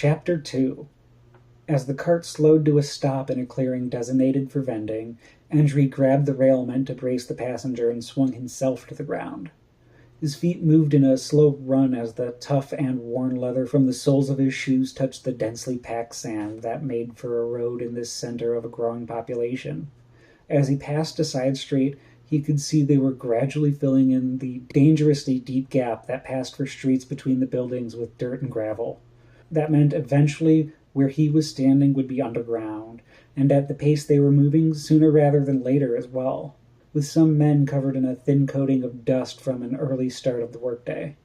Chapter 2. As the cart slowed to a stop in a clearing designated for vending, Endry grabbed the railment to brace the passenger and swung himself to the ground. His feet moved in a slow run as the tough and worn leather from the soles of his shoes touched the densely packed sand that made for a road in this center of a growing population. As he passed a side street, he could see they were gradually filling in the dangerously deep gap that passed for streets between the buildings with dirt and gravel. That meant eventually where he was standing would be underground, and at the pace they were moving, sooner rather than later as well, with some men covered in a thin coating of dust from an early start of the workday.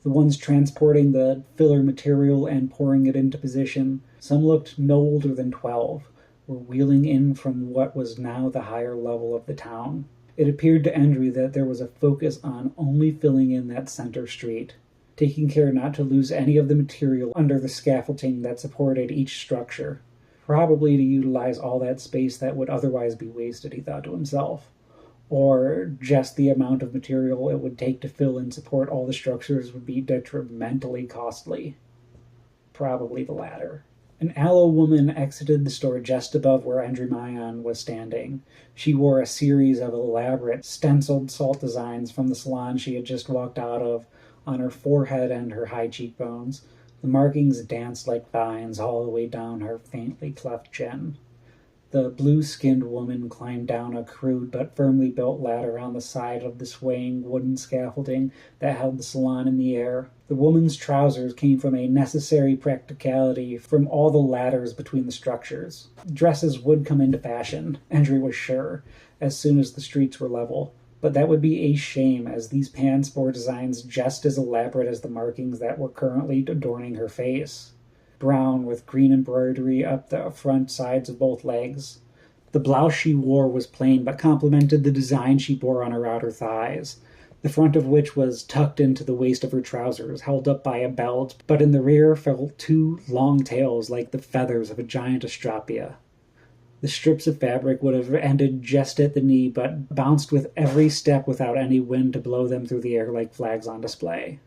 The ones transporting the filler material and pouring it into position, some looked no older than 12, were wheeling in from what was now the higher level of the town. It appeared to Endry that there was a focus on only filling in that center street, taking care not to lose any of the material under the scaffolding that supported each structure, probably to utilize all that space that would otherwise be wasted, he thought to himself. Or just the amount of material it would take to fill and support all the structures would be detrimentally costly. Probably the latter. An aloe woman exited the store just above where Endrymion was standing. She wore a series of elaborate stenciled salt designs from the salon she had just walked out of on her forehead and her high cheekbones. The markings danced like vines all the way down her faintly cleft chin. The blue-skinned woman climbed down a crude but firmly built ladder on the side of the swaying wooden scaffolding that held the salon in the air. The woman's trousers came from a necessary practicality from all the ladders between the structures. Dresses would come into fashion, Endry was sure, as soon as the streets were level. But that would be a shame, as these pants bore designs just as elaborate as the markings that were currently adorning her face. Brown with green embroidery up the front sides of both legs. The blouse she wore was plain but complemented the design she bore on her outer thighs, the front of which was tucked into the waist of her trousers, held up by a belt, but in the rear fell two long tails like the feathers of a giant astrapia. The strips of fabric would have ended just at the knee, but bounced with every step without any wind to blow them through the air like flags on display.